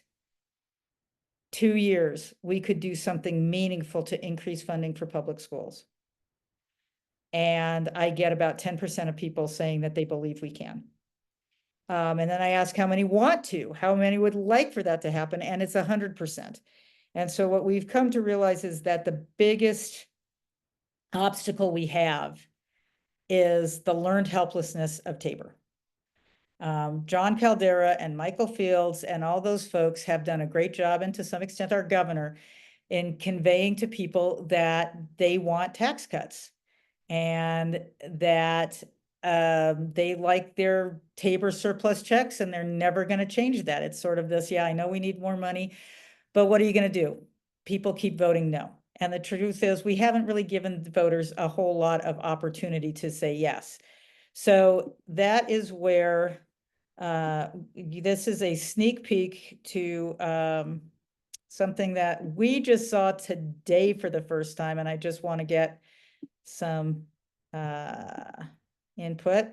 2 years, we could do something meaningful to increase funding for public schools? And I get about 10% of people saying that they believe we can. And then I ask how many want to, how many would like for that to happen, and it's 100%. And so what we've come to realize is that the biggest obstacle we have is the learned helplessness of Tabor. John Caldera and Michael Fields and all those folks have done a great job, and to some extent our governor, in conveying to people that they want tax cuts. and that they like their Tabor surplus checks and they're never going to change that. It's sort of this, yeah, I know we need more money, but what are you going to do? People keep voting no. And the truth is, we haven't really given the voters a whole lot of opportunity to say yes. So that is where this is a sneak peek to something that we just saw today for the first time, and I just want to get some input.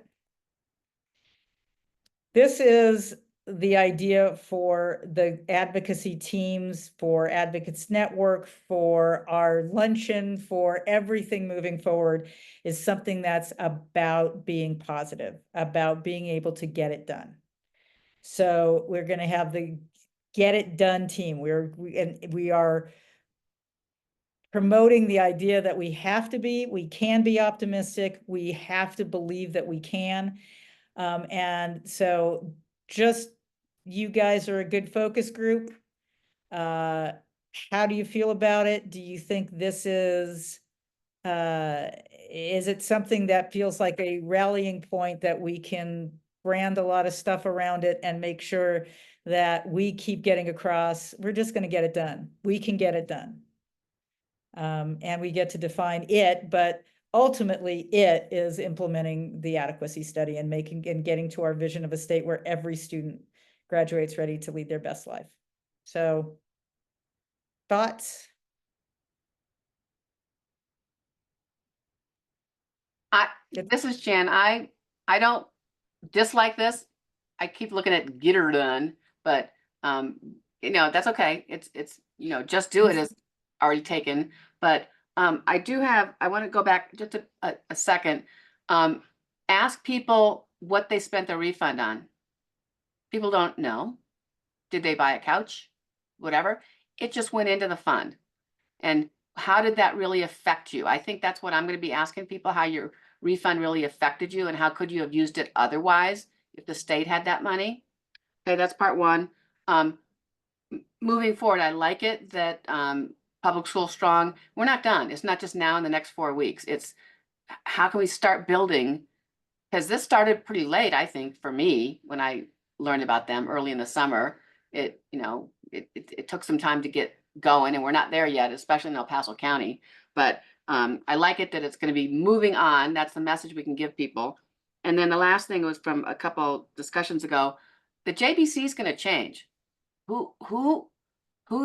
This is the idea for the advocacy teams, for Advocates Network, for our luncheon, for everything moving forward, is something that's about being positive, about being able to get it done. So we're going to have the Get It Done team. We are promoting the idea that we can be optimistic. We have to believe that we can. And so just, you guys are a good focus group. How do you feel about it? Do you think this is it something that feels like a rallying point that we can brand a lot of stuff around it and make sure that we keep getting across, we're just going to get it done. We can get it done. And we get to define it, but ultimately it is implementing the adequacy study and getting to our vision of a state where every student graduates ready to lead their best life. So, thoughts? This is Jan. I don't dislike this. I keep looking at get her done, but that's okay. It's just do it is already taken. But I want to go back just a second. Ask people what they spent their refund on. People don't know. Did they buy a couch? Whatever. It just went into the fund. And how did that really affect you? I think that's what I'm going to be asking people, how your refund really affected you and how could you have used it otherwise if the state had that money. Okay, that's part one. Moving forward, I like it that public school strong. We're not done. It's not just now in the next 4 weeks. It's how can we start building? Because this started pretty late, I think, for me, when I learned about them early in the summer. It took some time to get going, and we're not there yet, especially in El Paso County. But I like it that it's going to be moving on. That's the message we can give people. And then the last thing was from a couple discussions ago. The JBC is going to change. Who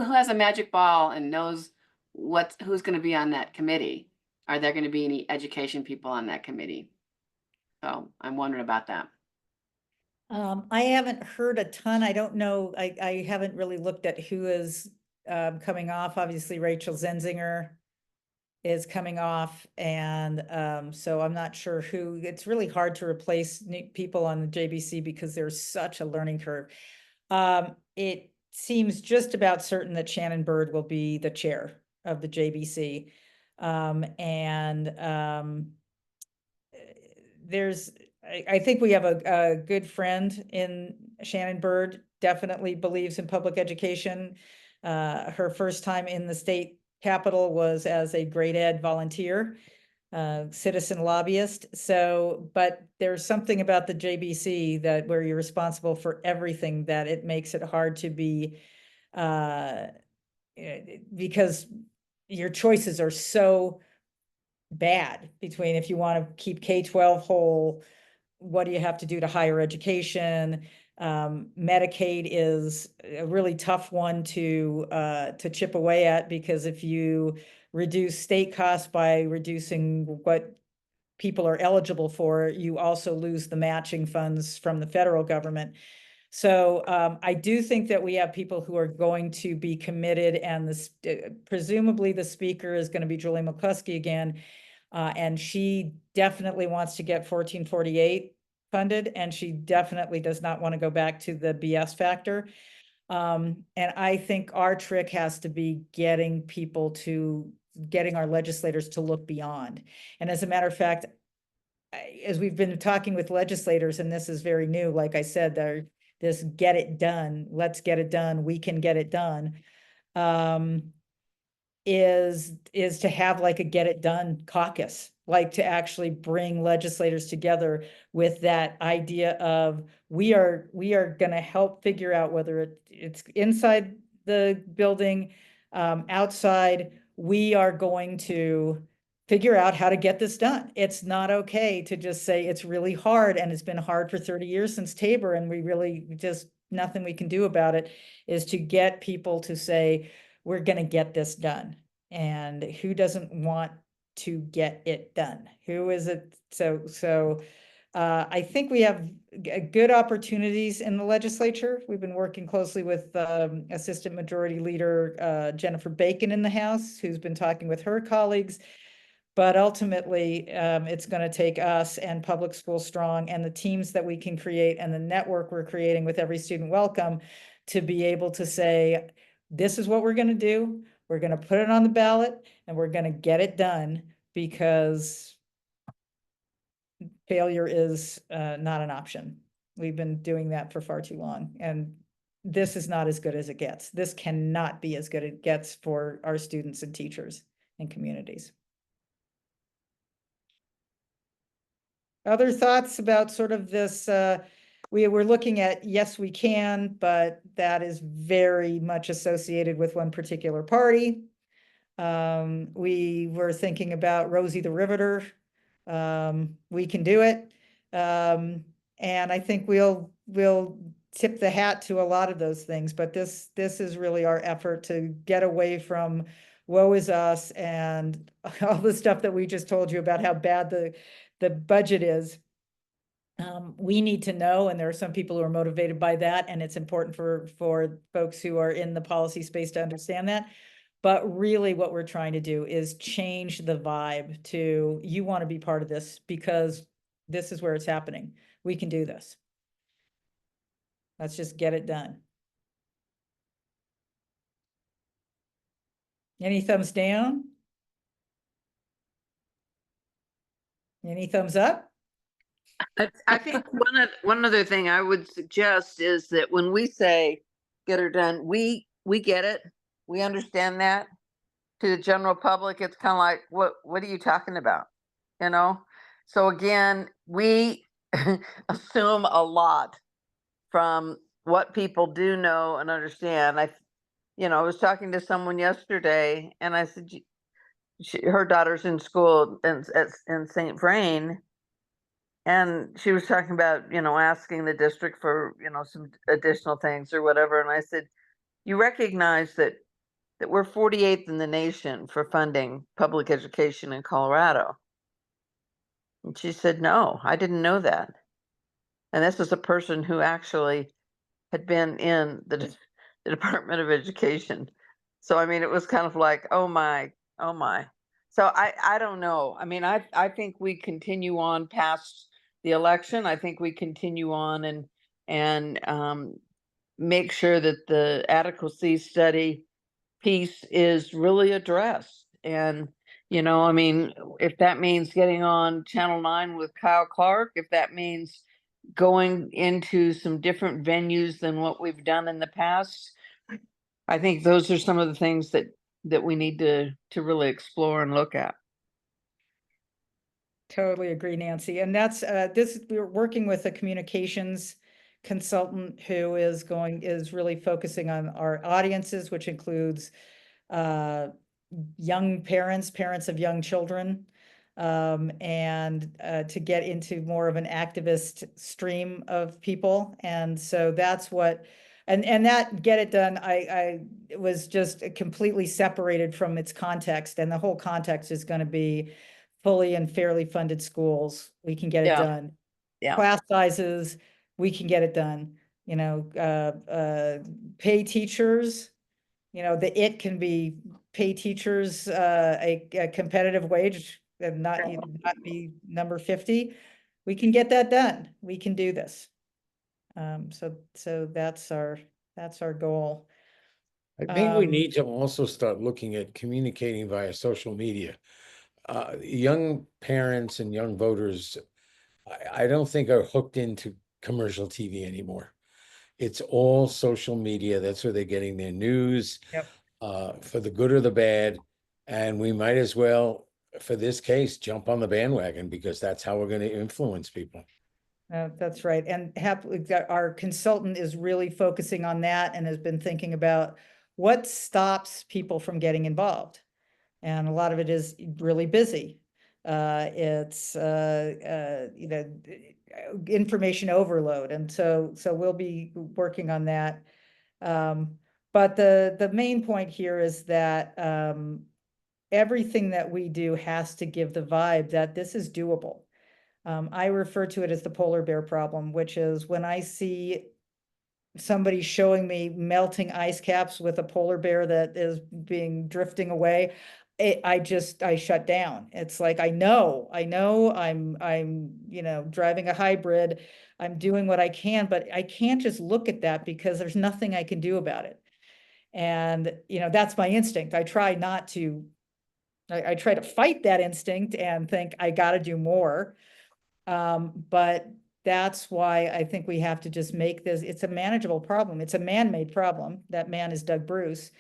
has a magic ball and knows who's going to be on that committee? Are there going to be any education people on that committee? So I'm wondering about that. I haven't heard a ton. I don't know. I haven't really looked at who is coming off. Obviously, Rachel Zenzinger is coming off. And so I'm not sure who. It's really hard to replace people on the JBC because there's such a learning curve. It seems just about certain that Shannon Bird will be the chair of the JBC. I think we have a good friend in Shannon Bird, definitely believes in public education. Her first time in the state capitol was as a grade ed volunteer, citizen lobbyist. So, but there's something about the JBC that where you're responsible for everything that it makes it hard to be, because your choices are so bad between if you want to keep K-12 whole, what do you have to do to higher education? Medicaid is a really tough one to chip away at, because if you reduce state costs by reducing what people are eligible for, you also lose the matching funds from the federal government. So I do think that we have people who are going to be committed, and presumably the speaker is going to be Julie McCluskey again. And she definitely wants to get 1448 funded, and she definitely does not want to go back to the BS factor. And I think our trick has to be getting our legislators to look beyond. And as a matter of fact, as we've been talking with legislators, and this is very new, like I said, this get it done, let's get it done, we can get it done. is to have like a get it done caucus, like to actually bring legislators together with that idea of we are going to help figure out whether it's inside the building, outside. We are going to figure out how to get this done. It's not okay to just say it's really hard, and it's been hard for 30 years since Tabor, and we really just nothing we can do about it, is to get people to say, we're going to get this done. And who doesn't want to get it done? Who is it? So I think we have good opportunities in the legislature. We've been working closely with Assistant Majority Leader Jennifer Bacon in the House, who's been talking with her colleagues. But ultimately, it's going to take us and Public School Strong and the teams that we can create and the network we're creating with Every Student Welcome to be able to say, this is what we're going to do. We're going to put it on the ballot and we're going to get it done, because failure is not an option. We've been doing that for far too long. And this is not as good as it gets. This cannot be as good as it gets for our students and teachers and communities. Other thoughts about sort of this, we were looking at, yes, we can, but that is very much associated with one particular party. We were thinking about Rosie the Riveter. We can do it. And I think we'll tip the hat to a lot of those things, but this is really our effort to get away from woe is us and all the stuff that we just told you about how bad the budget is. We need to know, and there are some people who are motivated by that, and it's important for folks who are in the policy space to understand that. But really what we're trying to do is change the vibe to, you want to be part of this because this is where it's happening. We can do this. Let's just get it done. Any thumbs down? Any thumbs up? I think one other thing I would suggest is that when we say get her done, we get it. We understand that. To the general public, it's kind of like, what are you talking about? You know? So again, we assume a lot from what people do know and understand. I was talking to someone yesterday and I said, her daughter's in school in St. Vrain. And she was talking about, asking the district for, some additional things or whatever. And I said, you recognize that we're 48th in the nation for funding public education in Colorado. And she said, no, I didn't know that. And this is a person who actually had been in the Department of Education. So, I mean, it was kind of like, oh my. So I don't know. I mean, I think we continue on past the election. I think we continue on and make sure that the adequacy study piece is really addressed. And, I mean, if that means getting on Channel 9 with Kyle Clark, if that means going into some different venues than what we've done in the past, I think those are some of the things that we need to really explore and look at. Totally agree, Nancy. And that's we're working with a communications consultant who is really focusing on our audiences, which includes young parents of young children, and to get into more of an activist stream of people. And so that's what, and that get it done, I was just completely separated from its context, and the whole context is going to be fully and fairly funded schools. We can get it done. Yeah. Class sizes, we can get it done. Pay teachers, it can be pay teachers a competitive wage and not be number 50. We can get that done. We can do this. So that's our goal. I think we need to also start looking at communicating via social media. Young parents and young voters, I don't think are hooked into commercial TV anymore. It's all social media. That's where they're getting their news. Yep. For the good or the bad. And we might as well, for this case, jump on the bandwagon because that's how we're going to influence people. That's right. And happily, our consultant is really focusing on that and has been thinking about what stops people from getting involved. And a lot of it is really busy. It's, information overload. And so we'll be working on that. But the main point here is that everything that we do has to give the vibe that this is doable. I refer to it as the polar bear problem, which is when I see somebody showing me melting ice caps with a polar bear that is drifting away, I shut down. It's like, I know, I'm, driving a hybrid, I'm doing what I can, but I can't just look at that because there's nothing I can do about it. And, that's my instinct. I try not to, I try to fight that instinct and think I got to do more. But that's why I think we have to just make this, it's a manageable problem. It's a man-made problem. That man is Doug Bruce.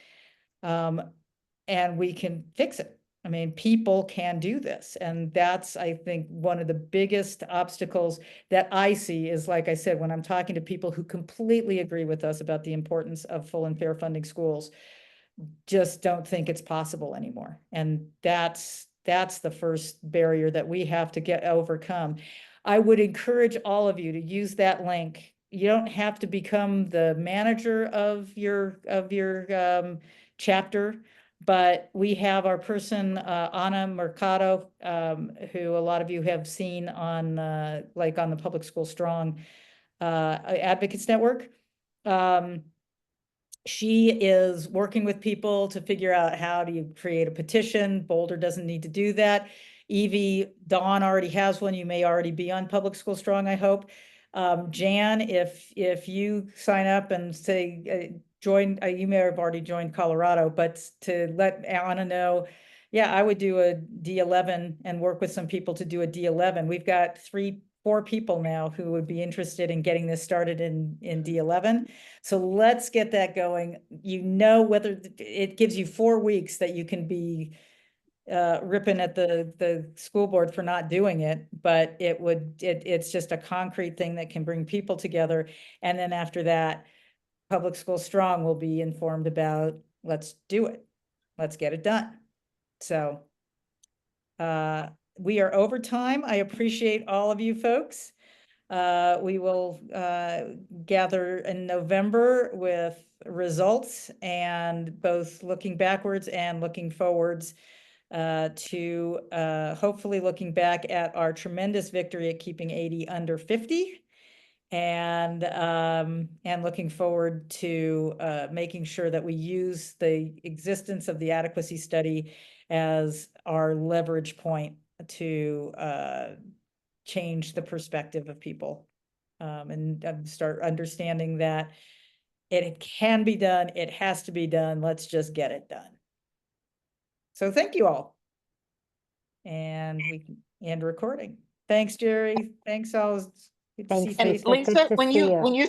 And we can fix it. I mean, people can do this. And that's, I think, one of the biggest obstacles that I see is, like I said, when I'm talking to people who completely agree with us about the importance of full and fair funding schools, just don't think it's possible anymore. And that's the first barrier that we have to overcome. I would encourage all of you to use that link. You don't have to become the manager of your chapter, but we have our person, Anna Mercado, who a lot of you have seen on, on the Public School Strong Advocates Network. She is working with people to figure out how do you create a petition. Boulder doesn't need to do that. Evie, Dawn already has one. You may already be on Public School Strong, I hope. Jan, if you sign up and say, join, you may have already joined Colorado, but to let Anna know, yeah, I would do a D11 and work with some people to do a D11. We've got 4 people now who would be interested in getting this started in D11. So let's get that going. Whether it gives you 4 weeks that you can be ripping at the school board for not doing it, but it's just a concrete thing that can bring people together. And then after that, Public School Strong will be informed about, let's do it. Let's get it done. So we are over time. I appreciate all of you folks. We will gather in November with results and both looking backwards and looking forwards to hopefully looking back at our tremendous victory at keeping 80 under 50 and looking forward to making sure that we use the existence of the adequacy study as our leverage point to change the perspective of people and start understanding that it can be done. It has to be done. Let's just get it done. So thank you all. And we can end recording. Thanks, Jerry. Thanks all. Good to see Thanks, faces. Lisa. Good to see you. When you